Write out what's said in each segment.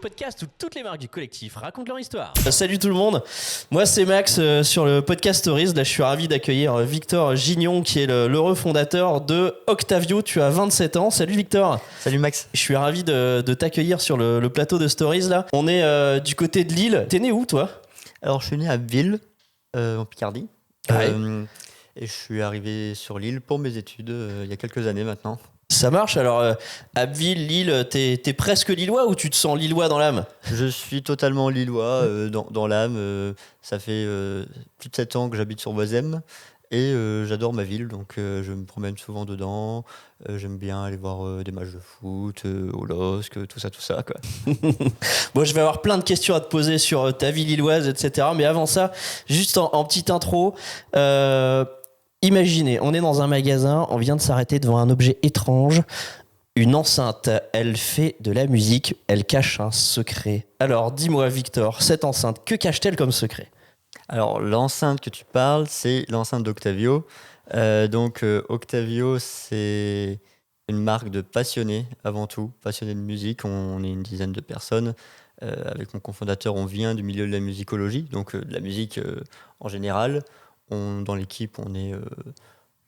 podcast où toutes les marques du collectif racontent leur histoire. Salut tout le monde, moi c'est Max sur le podcast Stories. Là je suis ravi d'accueillir Victor Gignon qui est l'heureux fondateur de Octavio. Tu as 27 ans, salut Victor. Salut Max. Je suis ravi de t'accueillir sur le plateau de Stories là. On est du côté de Lille. T'es né où toi ? Alors je suis né à Ville, en Picardie. Ouais. Et je suis arrivé sur Lille pour mes études il y a quelques années maintenant. Ça marche, alors Abbeville, Lille, t'es presque lillois ou tu te sens lillois dans l'âme ? Je suis totalement lillois dans l'âme. Ça fait plus de 7 ans que j'habite sur Boisem et j'adore ma ville, donc je me promène souvent dedans. J'aime bien aller voir des matchs de foot, au LOSC, tout ça quoi. Bon, je vais avoir plein de questions à te poser sur ta vie lilloise, etc. Mais avant ça, juste en petite intro, imaginez, on est dans un magasin, on vient de s'arrêter devant un objet étrange, une enceinte, elle fait de la musique, elle cache un secret. Alors dis-moi Victor, cette enceinte, que cache-t-elle comme secret ? Alors l'enceinte que tu parles, c'est l'enceinte d'Octavio. Octavio, c'est une marque de passionnés avant tout, passionnés de musique. On est une dizaine de personnes. Avec mon cofondateur, on vient du milieu de la musicologie, donc de la musique en général. Dans l'équipe, on est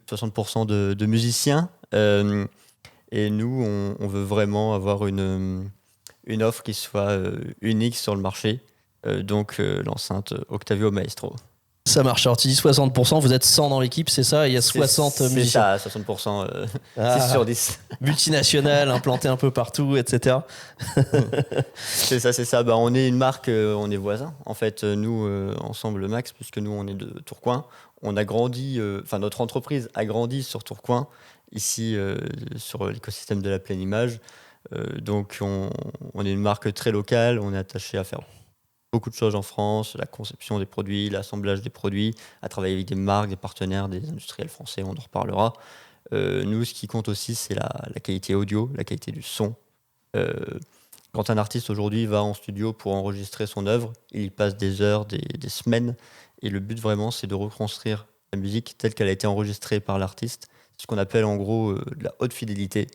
60% de musiciens. Et nous, on veut vraiment avoir une offre qui soit unique sur le marché. L'enceinte Octavio Maestro. Ça marche, alors tu dis 60%, vous êtes 100 dans l'équipe, c'est ça ? Il y a 60 musiciens. C'est ça, 60%, 6 sur 10. Multinationale, implantée un peu partout, etc. C'est ça. Bah, on est une marque, on est voisins. En fait, nous, ensemble, Max, puisque nous, on est de Tourcoing, on a grandi, notre entreprise a grandi sur Tourcoing, ici, sur l'écosystème de la pleine image. On est une marque très locale, on est attaché à faire beaucoup de choses en France, la conception des produits, l'assemblage des produits, à travailler avec des marques, des partenaires, des industriels français, on en reparlera. Nous, ce qui compte aussi, c'est la qualité audio, la qualité du son. Quand un artiste aujourd'hui va en studio pour enregistrer son œuvre, il y passe des heures, des semaines, et le but vraiment, c'est de reconstruire la musique telle qu'elle a été enregistrée par l'artiste. C'est ce qu'on appelle en gros de la haute fidélité.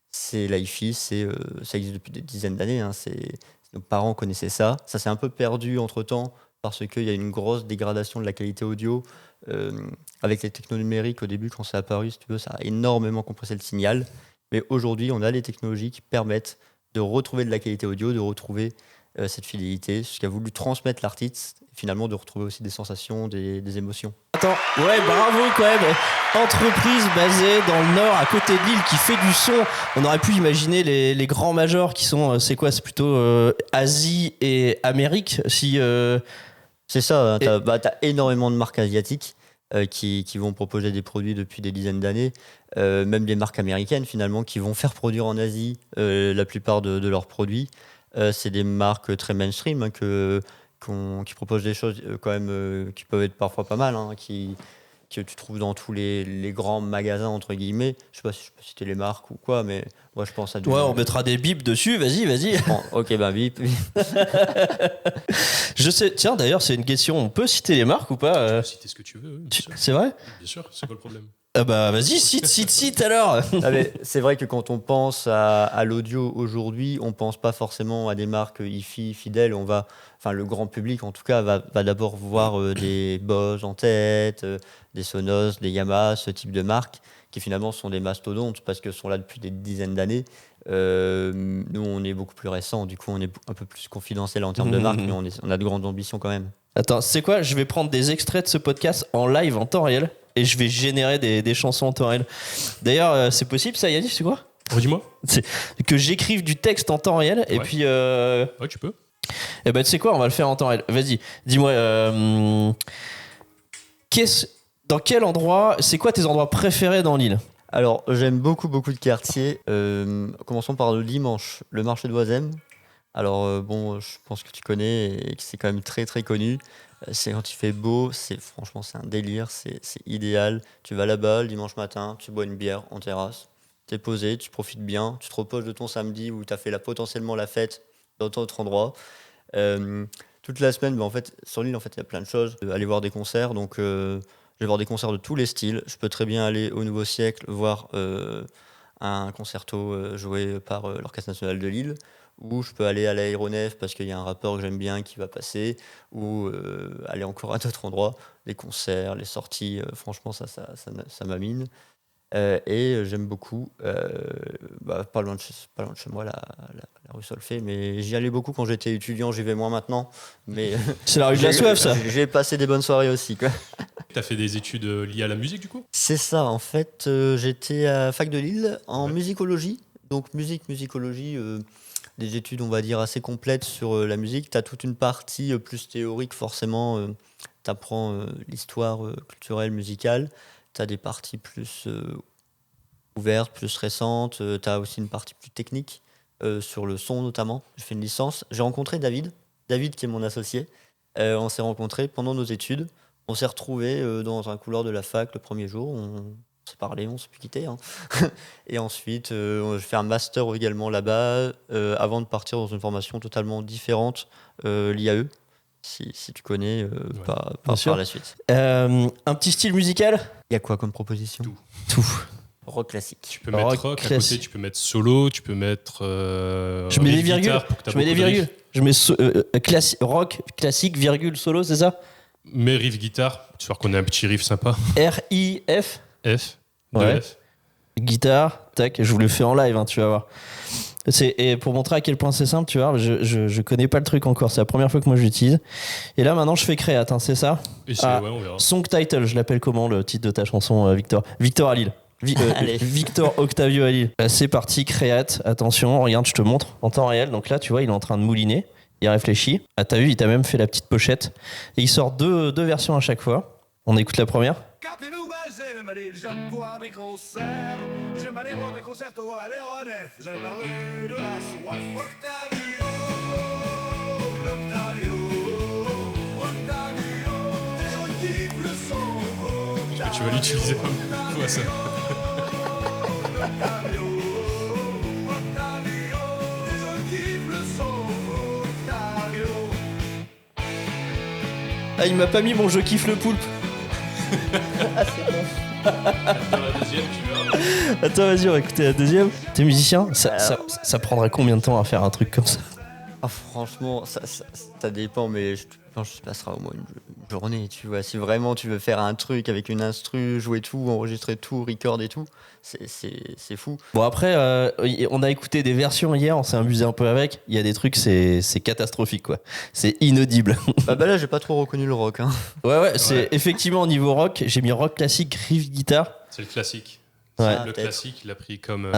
C'est l'hi-fi, ça existe depuis des dizaines d'années, hein, nos parents connaissaient ça. Ça s'est un peu perdu entre-temps parce qu'il y a une grosse dégradation de la qualité audio. Avec les technos numériques, au début, quand c'est apparu, si tu veux, ça a énormément compressé le signal. Mais aujourd'hui, on a les technologies qui permettent de retrouver de la qualité audio, de retrouver cette fidélité, ce qu'a voulu transmettre l'artiste, et finalement de retrouver aussi des sensations, des émotions. Attends, ouais, bravo quand même. Entreprise basée dans le Nord, à côté de Lille, qui fait du son. On aurait pu imaginer les grands majors qui sont, c'est quoi ? C'est plutôt Asie et Amérique, si... C'est ça, hein, t'as énormément de marques asiatiques qui vont proposer des produits depuis des dizaines d'années, même des marques américaines finalement qui vont faire produire en Asie la plupart de leurs produits. C'est des marques très mainstream hein, qui proposent des choses quand même qui peuvent être parfois pas mal, hein, que tu trouves dans tous les grands magasins entre guillemets. Je sais pas si je peux citer les marques ou quoi, mais moi je pense à Ouais, on mettra des bips dessus, vas-y. Bon, ok, ben bip. Je sais, tiens d'ailleurs c'est une question, on peut citer les marques ou pas Tu peux citer ce que tu veux, bien sûr. C'est vrai ? Bien sûr, c'est quoi le problème ? Ah bah vas-y, cite alors. Ah mais c'est vrai que quand on pense à l'audio aujourd'hui, on pense pas forcément à des marques hi-fi fidèles. Le grand public en tout cas va d'abord voir des Bose en tête, des Sonos, des Yamaha, ce type de marques qui finalement sont des mastodontes parce que sont là depuis des dizaines d'années. Nous on est beaucoup plus récents, du coup on est un peu plus confidentiel en termes de marque, mais on a de grandes ambitions quand même. Attends, c'est quoi ? Je vais prendre des extraits de ce podcast en live, en temps réel, et je vais générer des chansons en temps réel. D'ailleurs, c'est possible ça, Yannick, c'est quoi ? Redis-moi. C'est que j'écrive du texte en temps réel, et Ouais. puis... Ouais, tu peux. Eh ben, tu sais quoi, on va le faire en temps réel. Vas-y, dis-moi, dans quel endroit, c'est quoi tes endroits préférés dans l'île ? Alors j'aime beaucoup de quartiers. Commençons par le dimanche, le marché de Boisem. Alors je pense que tu connais et que c'est quand même très très connu. C'est quand il fait beau, franchement c'est un délire, c'est idéal. Tu vas là-bas le dimanche matin, tu bois une bière en terrasse, t'es posé, tu profites bien, tu te reposes de ton samedi où t'as fait potentiellement la fête dans autre endroit. Toute la semaine, en fait, sur l'île, en fait, il y a plein de choses. Aller voir des concerts, donc je vais voir des concerts de tous les styles. Je peux très bien aller au Nouveau Siècle voir un concerto joué par l'Orchestre National de Lille, ou je peux aller à l'aéronef parce qu'il y a un rappeur que j'aime bien qui va passer, ou aller encore à d'autres endroits, les concerts, les sorties, franchement ça m'amène. Et j'aime beaucoup, pas loin de chez moi, la rue Solfay, mais j'y allais beaucoup quand j'étais étudiant, j'y vais moins maintenant. Mais c'est la rue de la soif, ça. J'ai passé des bonnes soirées aussi, quoi. T'as fait des études liées à la musique, du coup ? C'est ça, en fait, j'étais à Fac de Lille en musicologie. Donc musicologie, des études, on va dire, assez complètes sur la musique. Tu as toute une partie plus théorique, forcément. Tu apprends l'histoire culturelle, musicale. Tu as des parties plus ouvertes, plus récentes. Tu as aussi une partie plus technique, sur le son notamment. J'ai fait une licence. J'ai rencontré David qui est mon associé. On s'est rencontrés pendant nos études. On s'est retrouvés dans un couloir de la fac le premier jour. On s'est parlé, on s'est plus quitté. Hein. Et ensuite, j'ai fait un master également là-bas, avant de partir dans une formation totalement différente, l'IAE. Si tu connais, par la suite. Un petit style musical ? Il y a quoi comme proposition ? Tout. Rock classique. Tu peux mettre rock à côté, tu peux mettre solo, tu peux mettre. Je mets des virgules. Je mets des virgules. Je mets rock classique, virgule, solo, c'est ça ? Mais riff guitare, tu vois qu'on a un petit riff sympa. R-I-F. F. Ouais. F. Guitare, tac, je vous le fais en live, hein, tu vas voir. Et pour montrer à quel point c'est simple, tu vois, je connais pas le truc encore, c'est la première fois que moi je l'utilise. Et là maintenant je fais créat, hein, c'est ça ? Et ouais, on verra. Song title, je l'appelle comment le titre de ta chanson, Victor ? Victor Halil. Victor Octavio Halil. C'est parti, créate, attention, regarde, je te montre en temps réel. Donc là, tu vois, il est en train de mouliner, il réfléchit. Ah, t'as vu, il t'a même fait la petite pochette. Et il sort deux versions à chaque fois. On écoute la première. Tu vas l'utiliser comme quoi ça ? Ah, il m'a pas mis mon je kiffe le poulpe. Ah, c'est bon. Dans la deuxième, tu verras. Attends, vas-y, on va écouter la deuxième. T'es musicien ? Ça prendrait combien de temps à faire un truc comme ça ? Ah, franchement, ça dépend, mais je pense que ça passera au moins une journée, tu vois. Si vraiment tu veux faire un truc avec une instru, jouer tout, enregistrer tout, record et tout, c'est fou. Bon, après, on a écouté des versions hier, on s'est amusé un peu avec. Il y a des trucs, c'est catastrophique, quoi. C'est inaudible. Bah là, j'ai pas trop reconnu le rock. Hein. Ouais, c'est effectivement au niveau rock. J'ai mis rock classique, riff guitare. C'est le classique. Ouais. Le classique, il a pris comme.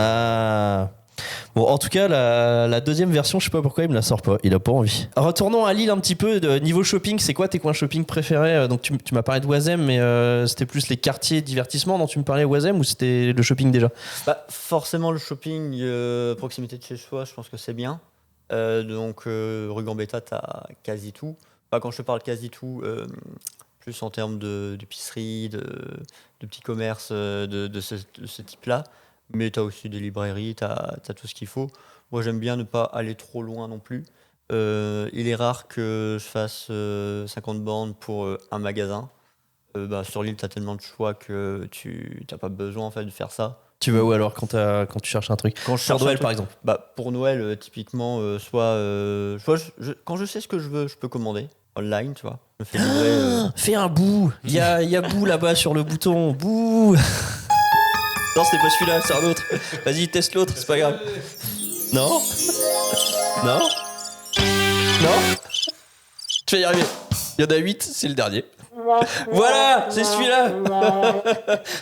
Bon, en tout cas, la deuxième version, je sais pas pourquoi il me la sort pas. Il a pas envie. Retournons à Lille un petit peu. Niveau shopping, c'est quoi tes coins shopping préférés ? Donc, tu m'as parlé de Oisem, mais c'était plus les quartiers divertissement dont tu me parlais, Oisem, ou c'était le shopping déjà ? Bah, forcément, le shopping proximité de chez soi, je pense que c'est bien. Donc, rue Gambetta, t'as quasi tout. Bah, quand je te parle quasi tout, plus en termes d'épicerie, de petits commerces de ce type-là. Mais tu as aussi des librairies, tu as tout ce qu'il faut. Moi, j'aime bien ne pas aller trop loin non plus. Il est rare que je fasse 50 bornes pour un magasin. Sur l'île, tu as tellement de choix que tu n'as pas besoin en fait, de faire ça. Tu vas où alors quand tu cherches un truc ? Quand je cherche pour Noël, un truc, par exemple. Pour Noël, typiquement, quand je sais ce que je veux, je peux commander online, tu vois. Je me fais livrer. Fais un bout. Il y a bout là-bas sur le bouton. Bout. Non, c'était pas celui-là, c'est un autre. Vas-y, teste l'autre, c'est pas grave. Non ? Non ? Tu vas y arriver. Il y en a 8, c'est le dernier. Voilà, c'est celui-là.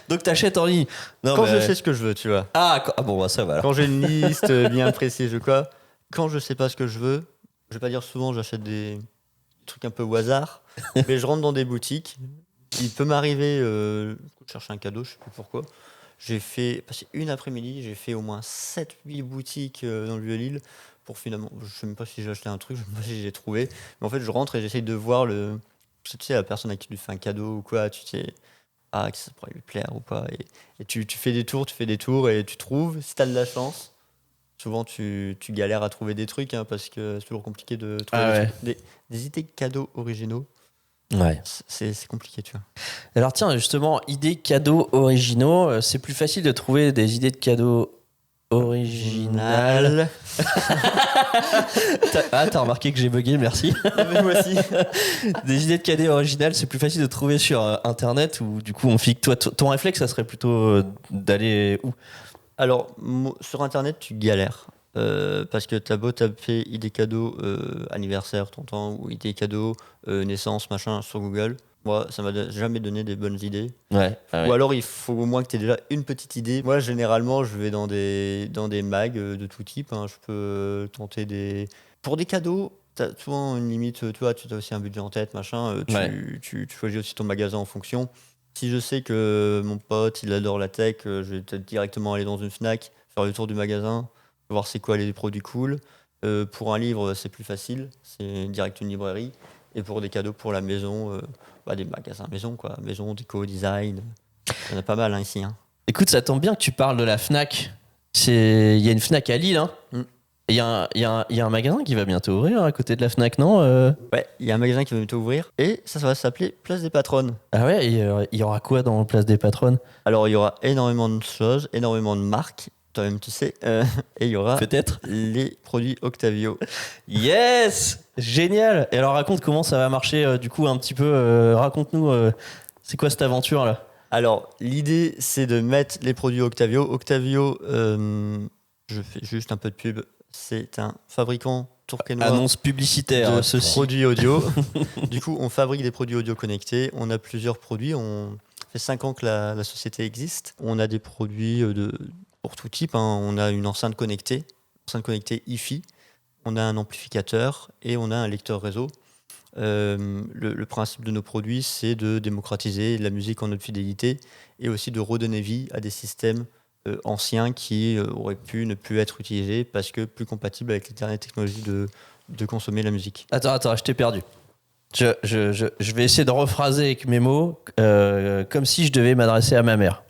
Donc t'achètes en ligne. Non, quand je sais ce que je veux, tu vois. Bon, ça va. Quand j'ai une liste bien précise de quoi. Quand je sais pas ce que je veux, je vais pas dire souvent, j'achète des trucs un peu au hasard, mais je rentre dans des boutiques. Il peut m'arriver de chercher un cadeau, je sais plus pourquoi. J'ai passé une après-midi, j'ai fait au moins 7-8 boutiques dans le Vieux-Lille pour finalement, je sais même pas si j'ai acheté un truc, je sais même pas si j'ai trouvé, mais en fait je rentre et j'essaye de voir tu sais, la personne à qui tu fais un cadeau ou quoi, tu sais, que ça pourrait lui plaire ou pas, et tu fais des tours et tu trouves, si t'as de la chance. Souvent tu galères à trouver des trucs, hein, parce que c'est toujours compliqué de trouver des idées cadeaux originaux. Ouais. C'est compliqué, tu vois. Alors tiens, justement, idées cadeaux originaux, c'est plus facile de trouver des idées de cadeaux Original. T'as remarqué que j'ai bugué, merci. Mais moi aussi. Des idées de cadet originales, c'est plus facile de trouver sur internet ou du coup on fixe. Toi, ton réflexe, ça serait plutôt d'aller où? Alors, sur Internet, tu galères. Parce que t'as beau taper idées cadeaux anniversaire, tonton, ou idées cadeaux naissance, machin, sur Google. Moi, ça m'a jamais donné des bonnes idées. Ouais. Ou alors, il faut au moins que tu aies déjà une petite idée. Moi, généralement, je vais dans des mags de tout type, hein. Je peux tenter des. Pour des cadeaux, tu as souvent une limite. Tu vois, tu as aussi un budget en tête, machin. Tu choisis aussi ton magasin en fonction. Si je sais que mon pote, il adore la tech, je vais peut-être directement aller dans une Fnac, faire le tour du magasin, voir c'est quoi les produits cool. Pour un livre, c'est plus facile. C'est direct une librairie. Et pour des cadeaux pour la maison, des magasins maison, quoi. Maison, déco, design. Il y en a pas mal hein, ici. Hein. Écoute, ça tombe bien que tu parles de la Fnac. Il y a une Fnac à Lille, hein. Il y a un magasin qui va bientôt ouvrir à côté de la Fnac, non Ouais, il y a un magasin qui va bientôt ouvrir. Et ça va s'appeler Place des Patronnes. Ah ouais, il y aura quoi dans Place des Patronnes? Alors, il y aura énormément de choses, énormément de marques. Toi-même, tu sais. Et il y aura Peut-être les produits Octavio. Yes! Génial! Et alors raconte comment ça va marcher du coup un petit peu. Raconte-nous, c'est quoi cette aventure là? Alors, l'idée, c'est de mettre les produits Octavio. Octavio, je fais juste un peu de pub. C'est un fabricant tourquenois Annonce publicitaire, de ceci. produits audio. Du coup, on fabrique des produits audio connectés. On a plusieurs produits. Ça fait 5 ans que la société existe. On a des produits pour tout type. Hein. On a une enceinte connectée hi-fi. On a un amplificateur et on a un lecteur réseau. Le principe de nos produits, c'est de démocratiser la musique en haute fidélité et aussi de redonner vie à des systèmes anciens qui auraient pu ne plus être utilisés parce que plus compatibles avec les dernières technologies de consommer la musique. Attends, je t'ai perdu. Je vais essayer de rephraser avec mes mots comme si je devais m'adresser à ma mère.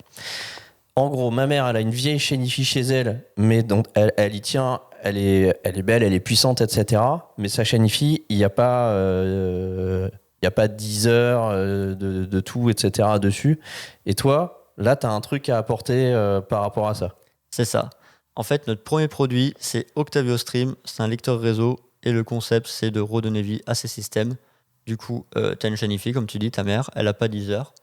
En gros, ma mère, elle a une vieille chaîne hi-fi chez elle, mais donc elle y tient, elle est belle, elle est puissante, etc. Mais sa chaîne hi-fi, il n'y a pas 10 heures de tout, etc. dessus. Et toi, là, tu as un truc à apporter par rapport à ça. C'est ça. En fait, notre premier produit, c'est Octavio Stream. C'est un lecteur réseau et le concept, c'est de redonner vie à ces systèmes. Du coup, tu as une chaîne hi-fi, comme tu dis, ta mère, elle n'a pas 10 heures.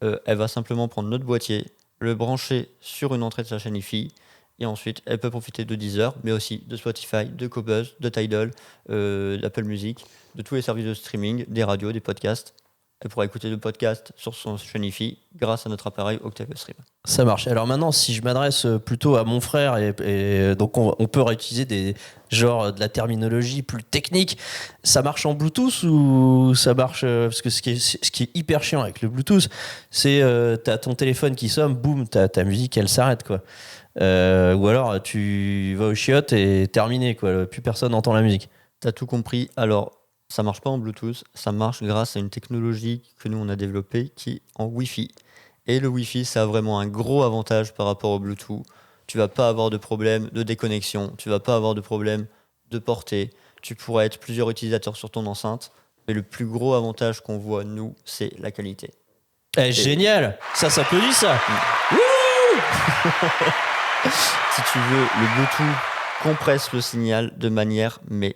Elle va simplement prendre notre boîtier, le brancher sur une entrée de sa chaîne hi-fi et ensuite elle peut profiter de Deezer mais aussi de Spotify, de Qobuz, de Tidal, d'Apple Music, de tous les services de streaming, des radios, des podcasts. Elle pourra écouter le podcast sur son chaîne hi-fi grâce à notre appareil Octavio Stream. Ça marche. Alors maintenant, si je m'adresse plutôt à mon frère, et donc on peut réutiliser de la terminologie plus technique, ça marche en Bluetooth ou ça marche parce que ce qui est hyper chiant avec le Bluetooth, c'est t'as ton téléphone qui sonne, boum, ta musique elle s'arrête quoi. Ou alors tu vas au chiottes et terminé quoi, plus personne n'entend la musique. T'as tout compris. Alors, ça marche pas en Bluetooth, ça marche grâce à une technologie que nous on a développée qui est en Wi-Fi. Et le Wi-Fi, ça a vraiment un gros avantage par rapport au Bluetooth. Tu vas pas avoir de problème de déconnexion, tu vas pas avoir de problème de portée. Tu pourras être plusieurs utilisateurs sur ton enceinte. Mais le plus gros avantage qu'on voit, nous, c'est la qualité. Génial! Ça s'applaudit ça! Si tu veux, le Bluetooth compresse le signal de manière mais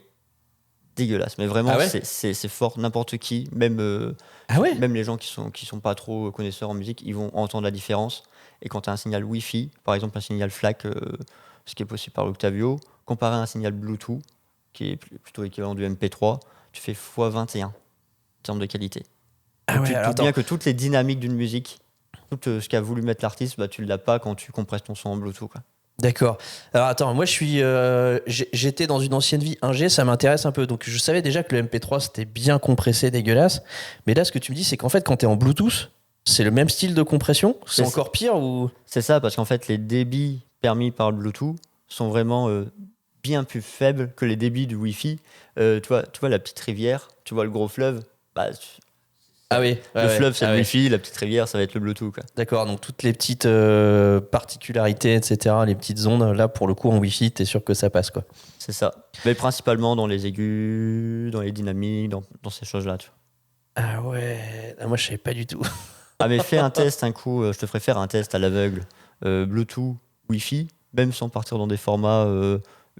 dégueulasse. Mais vraiment, Ah ouais c'est fort. N'importe qui, même les gens qui sont pas trop connaisseurs en musique, ils vont entendre la différence. Et quand tu as un signal Wi-Fi, par exemple un signal FLAC, ce qui est possible par l'Octavio, comparé à un signal Bluetooth, qui est plutôt équivalent du MP3, tu fais x21 en termes de qualité. Ah Donc ouais, tu te bien que toutes les dynamiques d'une musique, tout ce qu'a voulu mettre l'artiste, tu l'as pas quand tu compresses ton son en Bluetooth. Quoi. D'accord. Alors attends, moi j'étais dans une ancienne vie 1G, ça m'intéresse un peu. Donc je savais déjà que le MP3 c'était bien compressé, dégueulasse. Mais là ce que tu me dis c'est qu'en fait quand t'es en Bluetooth, c'est le même style de compression? C'est encore pire ou... C'est ça, parce qu'en fait les débits permis par le Bluetooth sont vraiment bien plus faibles que les débits du Wi-Fi. Tu vois la petite rivière, tu vois le gros fleuve, Ah oui. le fleuve c'est le Wi-Fi, la petite rivière ça va être le Bluetooth. Quoi. D'accord, donc toutes les petites particularités, etc., les petites ondes, là pour le coup en Wi-Fi, t'es sûr que ça passe quoi. C'est ça. Mais principalement dans les aigus, dans les dynamiques, dans ces choses-là. Tu vois. Ah ouais, moi je savais pas du tout. Ah mais fais un test un coup, je te ferai faire un test à l'aveugle. Bluetooth, Wi-Fi, même sans partir dans des formats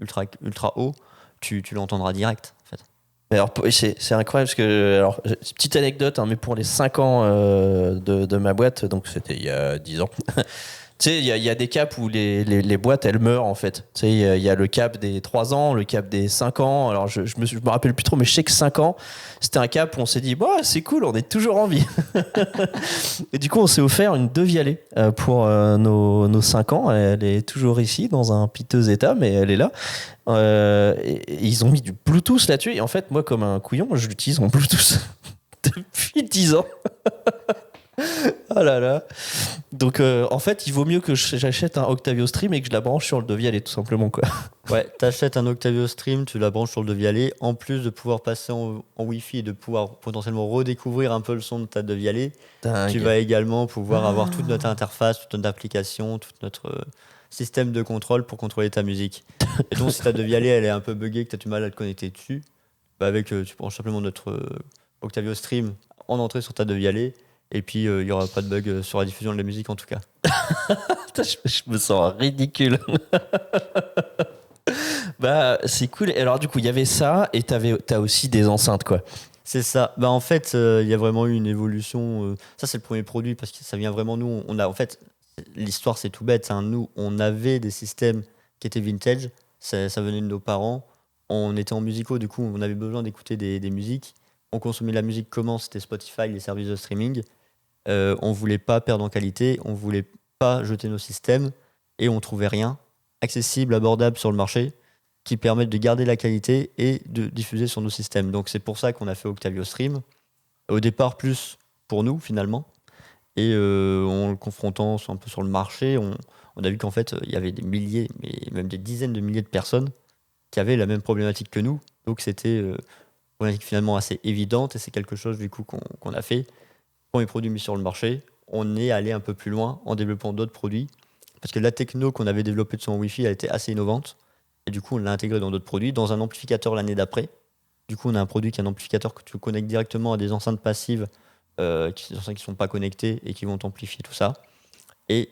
ultra hauts, tu l'entendras direct en fait. Mais alors, c'est incroyable parce que, alors, petite anecdote, hein, mais pour les 5 ans de ma boîte, donc c'était il y a 10 ans, tu sais, il y a des caps où les boîtes, elles meurent en fait. Tu sais, il y a le cap des 3 ans, le cap des 5 ans. Alors, je me rappelle plus trop, mais je sais que 5 ans, c'était un cap où on s'est dit, bah, c'est cool, on est toujours en vie. Et du coup, on s'est offert une De Vialet pour nos 5 ans. Elle est toujours ici, dans un piteux état, mais elle est là. Et ils ont mis du Bluetooth là-dessus. Et en fait, moi, comme un couillon, je l'utilise en Bluetooth depuis 10 ans. Oh là là. Donc en fait, il vaut mieux que j'achète un Octavio Stream et que je la branche sur le De Vialet, tout simplement, quoi. Ouais, t'achètes un Octavio Stream, tu la branches sur le De Vialet, en plus de pouvoir passer en Wi-Fi et de pouvoir potentiellement redécouvrir un peu le son de ta De Vialet, Dingue. tu vas également pouvoir avoir toute notre interface, toute notre application, tout notre système de contrôle pour contrôler ta musique. Et donc si ta De Vialet elle est un peu buggée, que tu as du mal à te connecter dessus, bah tu branches simplement notre Octavio Stream en entrée sur ta De Vialet, et puis il n'y aura pas de bug sur la diffusion de la musique en tout cas. Putain, je me sens ridicule. Bah, c'est cool. Et alors, du coup, il y avait ça et t'as aussi des enceintes, quoi. C'est ça. Bah, en fait, il y a vraiment eu une évolution. Ça, c'est le premier produit parce que ça vient vraiment nous. On a, en fait, l'histoire, c'est tout bête. Hein. Nous, on avait des systèmes qui étaient vintage. Ça venait de nos parents. On était en musicaux, du coup, on avait besoin d'écouter des musiques. On consommait la musique comment? C'était Spotify, les services de streaming. On voulait pas perdre en qualité. On voulait pas jeter nos systèmes et on trouvait rien accessible, abordable sur le marché qui permettent de garder la qualité et de diffuser sur nos systèmes. Donc c'est pour ça qu'on a fait Octavio Stream. Au départ, plus pour nous finalement. Et en le confrontant un peu sur le marché, on a vu qu'en fait, il y avait des milliers, mais même des dizaines de milliers de personnes qui avaient la même problématique que nous. Donc c'était une problématique finalement assez évidente et c'est quelque chose du coup qu'on a fait. Premier produit mis sur le marché, on est allé un peu plus loin en développant d'autres produits. Parce que la techno qu'on avait développée de son Wi-Fi, elle était assez innovante. Et du coup, on l'a intégré dans d'autres produits, dans un amplificateur l'année d'après. Du coup, on a un produit qui est un amplificateur que tu connectes directement à des enceintes passives, des enceintes qui ne sont pas connectées et qui vont amplifier tout ça. Et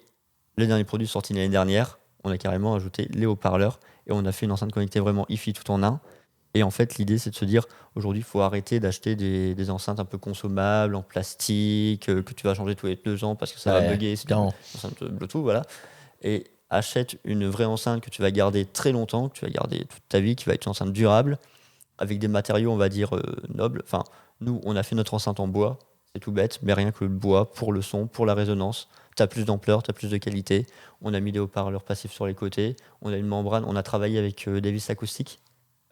le dernier produit sorti l'année dernière, on a carrément ajouté les haut-parleurs et on a fait une enceinte connectée vraiment hi-fi tout en un. Et en fait, l'idée, c'est de se dire, aujourd'hui, il faut arrêter d'acheter des enceintes un peu consommables, en plastique, que tu vas changer tous les 2 ans parce que ça va bugger. C'est une enceinte Bluetooth, voilà. Et achète une vraie enceinte que tu vas garder très longtemps, que tu vas garder toute ta vie, qui va être une enceinte durable, avec des matériaux, on va dire, nobles. Enfin, nous, on a fait notre enceinte en bois, c'est tout bête, mais rien que le bois pour le son, pour la résonance. Tu as plus d'ampleur, tu as plus de qualité. On a mis des haut-parleurs passifs sur les côtés. On a une membrane, on a travaillé avec Davis Acoustic,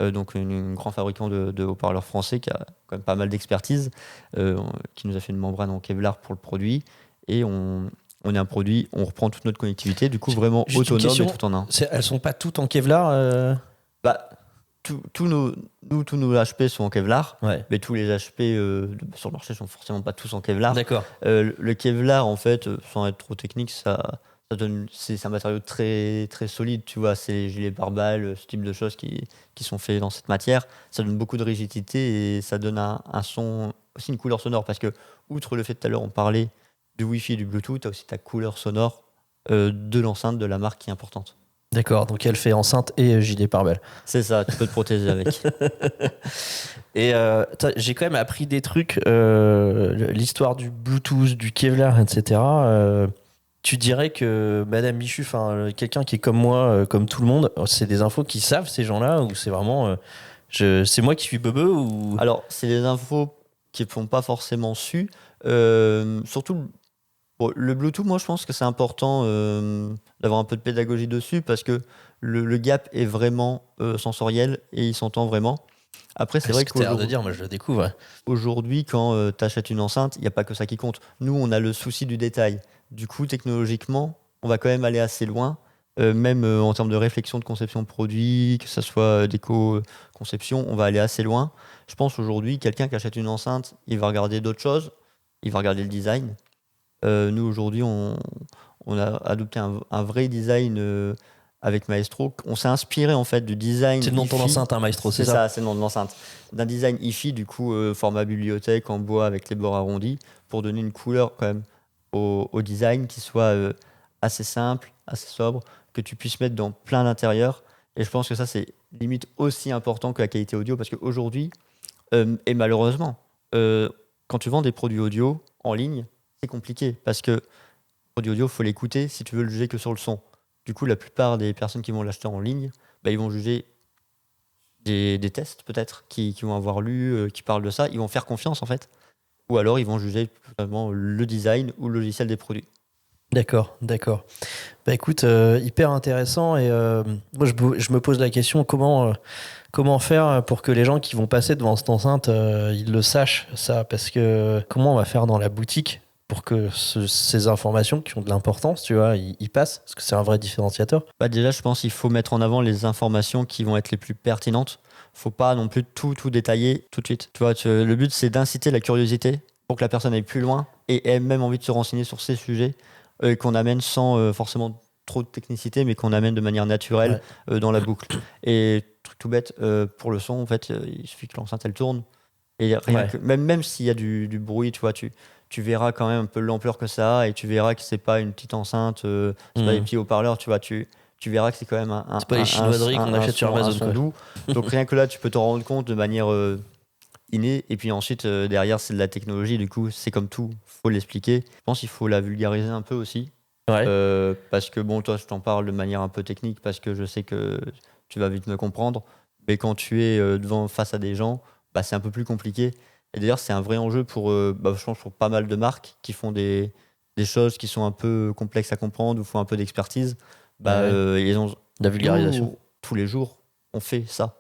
donc un grand fabricant de haut-parleurs français qui a quand même pas mal d'expertise, qui nous a fait une membrane en Kevlar pour le produit. Et on est un produit, on reprend toute notre connectivité, du coup vraiment Juste une autonome question, et tout en un. elles sont pas toutes en Kevlar Bah, tous nos HP sont en Kevlar, Ouais. mais tous les HP sur le marché sont forcément pas tous en Kevlar. D'accord. Le Kevlar, en fait, sans être trop technique, c'est un matériau très, très solide, tu vois, c'est les gilets pare-balles, ce type de choses qui sont faits dans cette matière. Ça donne beaucoup de rigidité et ça donne un son, aussi une couleur sonore, parce que, outre le fait tout à l'heure, on parlait du Wi-Fi et du Bluetooth, tu as aussi ta couleur sonore de l'enceinte de la marque qui est importante. D'accord, donc elle fait enceinte et gilet pare-balles. C'est ça, tu peux te protéger avec. Et j'ai quand même appris des trucs, l'histoire du Bluetooth, du Kevlar, etc. Tu dirais que Madame Michu, quelqu'un qui est comme moi, comme tout le monde, c'est des infos qu'ils savent, ces gens-là, ou c'est vraiment... c'est moi qui suis bebeux ou... Alors, c'est des infos qui ne sont pas forcément sues. Surtout, le Bluetooth, moi, je pense que c'est important d'avoir un peu de pédagogie dessus parce que le gap est vraiment sensoriel et il s'entend vraiment. Après, c'est vrai que t'as l'air de dire, moi je le découvre. Aujourd'hui, quand tu achètes une enceinte, il n'y a pas que ça qui compte. Nous, on a le souci du détail. Du coup, technologiquement, on va quand même aller assez loin, même en termes de réflexion de conception de produit, que ce soit d'éco-conception, on va aller assez loin. Je pense aujourd'hui, quelqu'un qui achète une enceinte, il va regarder d'autres choses, il va regarder le design. Nous, aujourd'hui, on a adopté un vrai design avec Maestro. On s'est inspiré en fait du design. C'est le nom de ton enceinte, hein, Maestro, c'est ça? C'est le nom de l'enceinte. D'un design hi-fi, du coup, format bibliothèque en bois avec les bords arrondis, pour donner une couleur quand même au design qui soit assez simple, assez sobre, que tu puisses mettre dans plein d'intérieurs. Et je pense que ça, c'est limite aussi important que la qualité audio, parce qu'aujourd'hui, et malheureusement, quand tu vends des produits audio en ligne, c'est compliqué, parce que le produit audio, il faut l'écouter si tu veux le juger que sur le son. Du coup, la plupart des personnes qui vont l'acheter en ligne, ils vont juger des tests peut-être, qui vont avoir lu, qui parlent de ça, ils vont faire confiance en fait. Ou alors ils vont juger totalement le design ou le logiciel des produits. D'accord. Bah écoute, hyper intéressant. Et moi, je me pose la question, comment faire pour que les gens qui vont passer devant cette enceinte, ils le sachent, ça? Parce que comment on va faire dans la boutique pour que ces informations qui ont de l'importance, tu vois, ils passent? Parce que c'est un vrai différenciateur. Déjà, je pense qu'il faut mettre en avant les informations qui vont être les plus pertinentes. Faut pas non plus tout détailler tout de suite. Tu vois, le but, c'est d'inciter la curiosité pour que la personne aille plus loin et ait même envie de se renseigner sur ces sujets, qu'on amène sans forcément trop de technicité, mais qu'on amène de manière naturelle dans la boucle. Et truc tout bête, pour le son, en fait, il suffit que l'enceinte elle tourne. Et rien que, même s'il y a du bruit, tu vois, tu verras quand même un peu l'ampleur que ça a, et tu verras que c'est pas une petite enceinte, c'est pas des petits haut-parleurs, tu vois, tu verras que c'est quand même c'est pas les chinoiseries qu'on achète sur Amazon, un son doux. Donc rien que là, tu peux t'en rendre compte de manière innée. Et puis ensuite, derrière, c'est de la technologie. Du coup, c'est comme tout, faut l'expliquer. Je pense qu'il faut la vulgariser un peu aussi. Parce que bon, toi, je t'en parle de manière un peu technique parce que je sais que tu vas vite me comprendre. Mais quand tu es face à des gens, c'est un peu plus compliqué. Et d'ailleurs, c'est un vrai enjeu pour, je pense, pour pas mal de marques qui font des choses qui sont un peu complexes à comprendre ou font un peu d'expertise. Ils ont la vulgarisation. Tous les jours, on fait ça.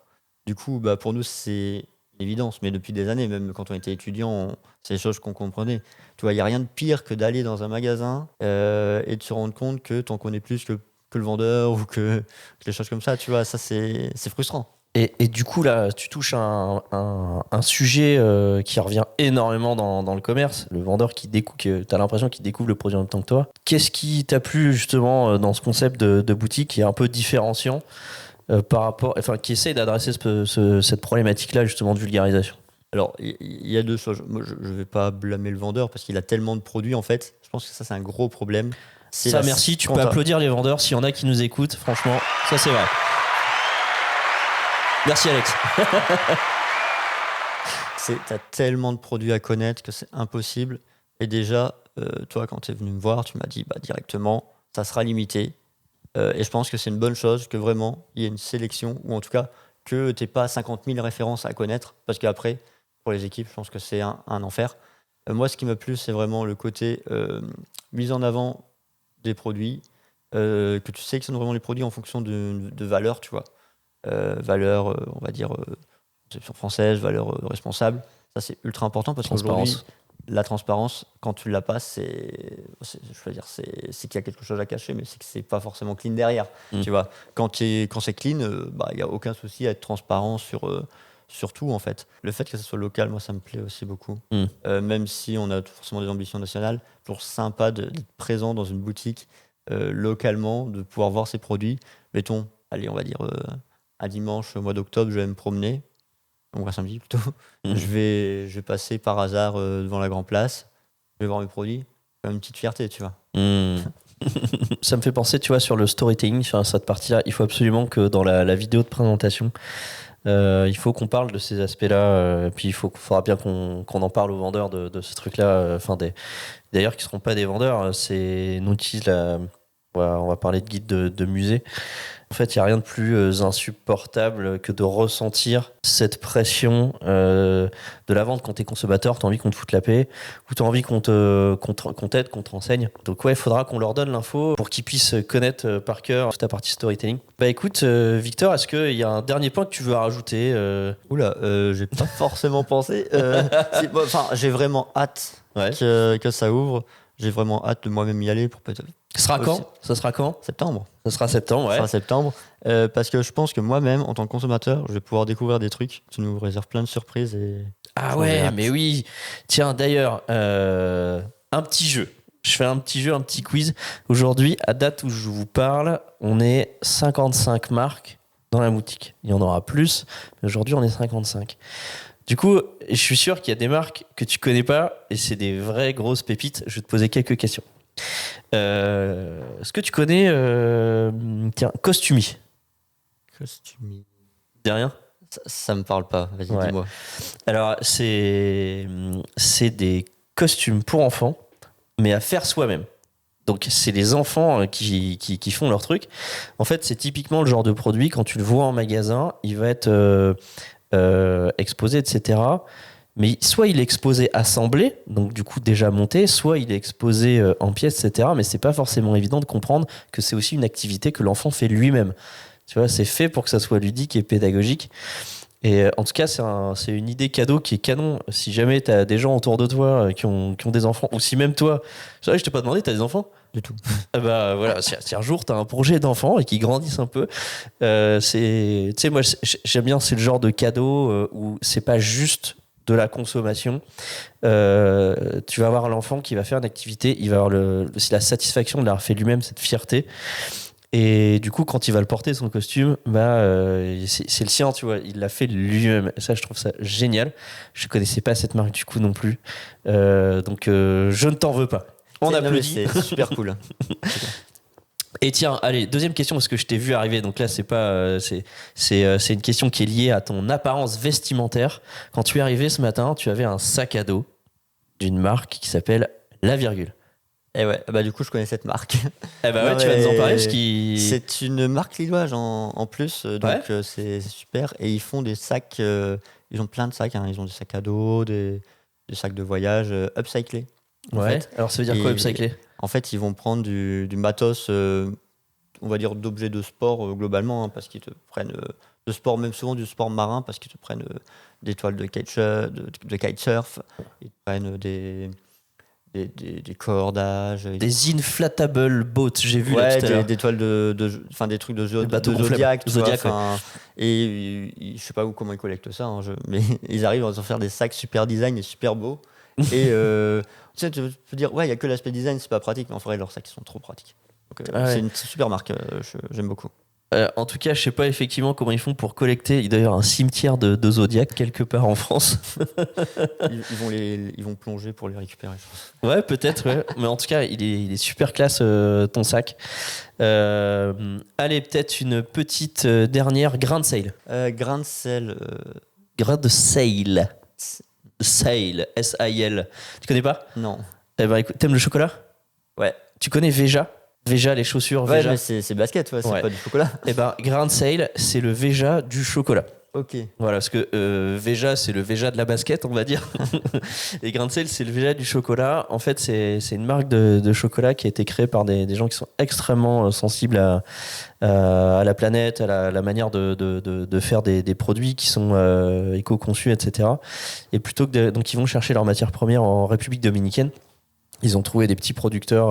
Du coup, pour nous, c'est une évidence. Mais depuis des années, même quand on était étudiant, c'est des choses qu'on comprenait. Tu vois, il n'y a rien de pire que d'aller dans un magasin et de se rendre compte que t'en connais plus que le vendeur ou que les choses comme ça. Tu vois, ça, c'est frustrant. Et du coup, là, tu touches un sujet qui revient énormément dans le commerce. Le vendeur tu as l'impression qu'il découvre le produit en même temps que toi. Qu'est-ce qui t'a plu justement dans ce concept de boutique qui est un peu différenciant par rapport, qui essaye d'adresser cette problématique-là justement de vulgarisation? Alors, il y a deux choses. Moi, je ne vais pas blâmer le vendeur parce qu'il a tellement de produits en fait. Je pense que ça, c'est un gros problème. Merci, tu peux applaudir les vendeurs s'il y en a qui nous écoutent. Franchement, ça c'est vrai. Merci Alex. T'as tellement de produits à connaître que c'est impossible. Et déjà, toi, quand tu es venu me voir, tu m'as dit directement, ça sera limité. Et je pense que c'est une bonne chose que vraiment, il y ait une sélection, ou en tout cas, que tu n'aies pas 50 000 références à connaître. Parce qu'après, pour les équipes, je pense que c'est un enfer. Moi, ce qui m'a plu, c'est vraiment le côté mise en avant des produits, que tu sélectionnes vraiment les produits en fonction de valeur, tu vois. Valeur, on va dire, conception française, valeur responsable. Ça, c'est ultra important parce qu'aujourd'hui, la transparence, quand tu l'as pas, c'est qu'il y a quelque chose à cacher, mais c'est que c'est pas forcément clean derrière. Tu vois, quand c'est clean, il y a aucun souci à être transparent sur tout en fait. Le fait que ça soit local, moi, ça me plaît aussi beaucoup. Même si on a forcément des ambitions nationales, toujours sympa d'être présent dans une boutique localement, de pouvoir voir ses produits. Mettons, allez, on va dire un dimanche au mois d'octobre, je vais me promener, donc un samedi plutôt. Je vais passer par hasard devant la Grand Place, je vais voir mes produits, c'est une petite fierté, tu vois. Ça me fait penser, tu vois, sur le storytelling, sur cette partie-là, il faut absolument que dans la vidéo de présentation, il faut qu'on parle de ces aspects-là, puis il faudra bien qu'on en parle aux vendeurs de ce truc-là, d'ailleurs qui ne seront pas des vendeurs, c'est nous utilise on va parler de guide de musée. En fait, il n'y a rien de plus insupportable que de ressentir cette pression de la vente quand tu es consommateur, tu as envie qu'on te foute la paix, ou tu as envie qu'on t'aide, qu'on te renseigne. Donc il faudra qu'on leur donne l'info pour qu'ils puissent connaître par cœur toute la partie storytelling. Écoute, Victor, est-ce qu'il y a un dernier point que tu veux rajouter Oula, j'ai pas forcément pensé. J'ai vraiment hâte que ça ouvre. J'ai vraiment hâte de moi-même y aller pour peut-être. Ça sera quand Septembre. Ça sera septembre, ouais. Ça sera septembre. Parce que je pense que moi-même, en tant que consommateur, je vais pouvoir découvrir des trucs. Tu nous réserves plein de surprises. Ah ouais, mais oui. Tiens, d'ailleurs, un petit jeu. Je fais un petit quiz. Aujourd'hui, à date où je vous parle, on est 55 marques dans la boutique. Il y en aura plus, mais aujourd'hui, on est 55. Du coup, je suis sûr qu'il y a des marques que tu connais pas et c'est des vraies grosses pépites. Je vais te poser quelques questions. Est-ce que tu connais Costumi? Costumi. Dis rien. Ça me parle pas, vas-y, Ouais. dis-moi. Alors, c'est des costumes pour enfants, mais à faire soi-même. Donc, c'est les enfants qui font leur truc. En fait, c'est typiquement le genre de produit, quand tu le vois en magasin, il va être exposé, etc. Mais soit il est exposé assemblé, donc du coup déjà monté, soit il est exposé en pièces, etc. Mais c'est pas forcément évident de comprendre que c'est aussi une activité que l'enfant fait lui-même. Tu vois, c'est fait pour que ça soit ludique et pédagogique. Et en tout cas, c'est une idée cadeau qui est canon. Si jamais tu as des gens autour de toi qui ont des enfants, ou si même toi, c'est vrai, je t'ai pas demandé, tu as des enfants? Du tout. Ah bah voilà, si un jour tu as un projet d'enfant et qu'ils grandissent un peu, tu sais, moi j'aime bien, c'est le genre de cadeau où c'est pas juste de la consommation. Tu vas avoir l'enfant qui va faire une activité, il va avoir aussi la satisfaction de l'avoir fait lui-même, cette fierté. Et du coup, quand il va le porter, son costume, c'est le sien, tu vois. Il l'a fait lui-même. Ça, je trouve ça génial. Je connaissais pas cette marque du coup non plus. Donc, je ne t'en veux pas. On Non, mais applaudit. c'est super cool. Et tiens, allez, deuxième question, parce que je t'ai vu arriver. Donc là, c'est une question qui est liée à ton apparence vestimentaire. Quand tu es arrivé ce matin, tu avais un sac à dos d'une marque qui s'appelle La Virgule. Et ouais, bah du coup, je connais cette marque. Eh bah ouais, Non, tu vas nous en mais parler, parce qu'il... C'est une marque lilloise en plus, donc Ouais. c'est super. Et ils font des sacs, ils ont plein de sacs, hein. Ils ont des sacs à dos, des sacs de voyage upcyclés. En Ouais. fait. Alors ça veut dire quoi, Et- upcycler? En fait, ils vont prendre du matos, on va dire d'objets de sport globalement, hein, parce qu'ils te prennent de sport, même souvent du sport marin, parce qu'ils te prennent des toiles de kitesurf, ils te prennent des cordages, Des inflatable boats, j'ai vu là ouais, tout à l'heure. des toiles enfin des trucs de Des bateaux de gonflables. Zodiac, tu vois, Zodiac, ouais. enfin, et je sais pas comment ils collectent ça, hein, mais ils arrivent à en faire des sacs super design et super beaux. Et tu sais, tu peux dire, ouais, il y a que l'aspect design, c'est pas pratique, mais en vrai, leurs sacs ils sont trop pratiques. Donc, Ah ouais. c'est une super marque, j'aime beaucoup. En tout cas, je sais pas effectivement comment ils font pour collecter. Il doit y avoir un cimetière de Zodiac quelque part en France. Ils vont plonger pour les récupérer, je pense. Ouais, peut-être, ouais. Mais en tout cas, il est super classe ton sac. Allez, peut-être une petite dernière, grain de sale. Grain de sel, Grain de sale. Sale, S-A-I-L. Tu connais pas? non. Eh ben écoute, t'aimes le chocolat? Ouais. Tu connais Veja? Veja, les chaussures Ouais, Veja. mais c'est basket, ouais, c'est Ouais. pas du chocolat. Eh ben, grain de sale, c'est le Veja du chocolat. Ok. Voilà, parce que Veja, c'est le Veja de la basket, on va dire. Et Grain de Sel, c'est le Veja du chocolat. En fait, c'est une marque de chocolat qui a été créée par des gens qui sont extrêmement sensibles à la planète, à la manière de faire des produits qui sont éco-conçus, etc. Et plutôt que donc, ils vont chercher leurs matières premières en République dominicaine. Ils ont trouvé des petits producteurs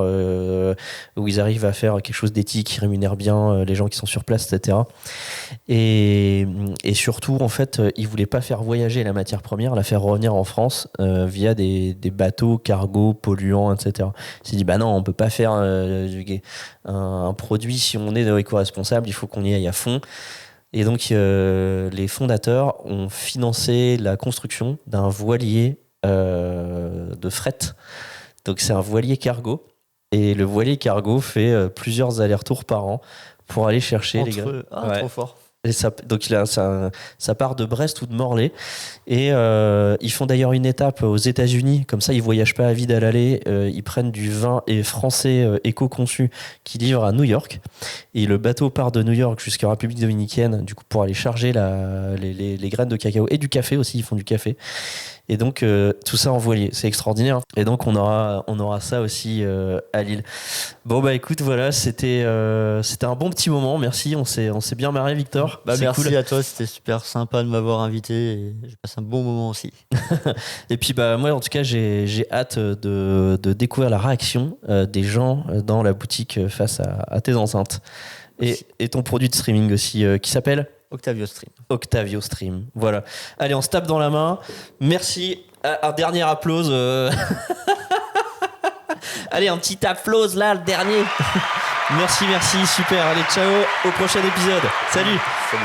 où ils arrivent à faire quelque chose d'éthique, qui rémunère bien les gens qui sont sur place, etc. Et surtout, en fait, ils voulaient pas faire voyager la matière première, la faire revenir en France via des bateaux, cargos, polluants, etc. Ils s'est dit, bah non, on peut pas faire un produit, si on est éco-responsable, il faut qu'on y aille à fond. Et donc, les fondateurs ont financé la construction d'un voilier de fret. Donc c'est un voilier cargo. Et le voilier cargo fait plusieurs allers-retours par an pour aller chercher les gars. Ouais. Trop fort. Et donc ça part de Brest ou de Morlaix. Et ils font d'ailleurs une étape aux États-Unis. Comme ça, ils voyagent pas à vide à l'aller. Ils prennent du vin français éco-conçu qui livre à New York. Et le bateau part de New York jusqu'à République dominicaine, du coup, pour aller charger les graines de cacao et du café aussi. Ils font du café. Et donc tout ça en voilier, c'est extraordinaire. Et donc on aura ça aussi à Lille. Bon bah écoute, voilà, c'était un bon petit moment. Merci, on s'est bien marré, Victor. Bah, C'est merci cool. à toi, c'était super sympa de m'avoir invité et j'ai passé un bon moment aussi. Et puis bah moi en tout cas j'ai hâte de découvrir la réaction des gens dans la boutique face à tes enceintes et ton produit de streaming aussi qui s'appelle Octavio Stream. Octavio Stream. Voilà. Allez, on se tape dans la main. Merci. Un dernier applause. Allez, un petit applause là, le dernier. Merci, super. Allez, ciao. Au prochain épisode. Salut. Salut.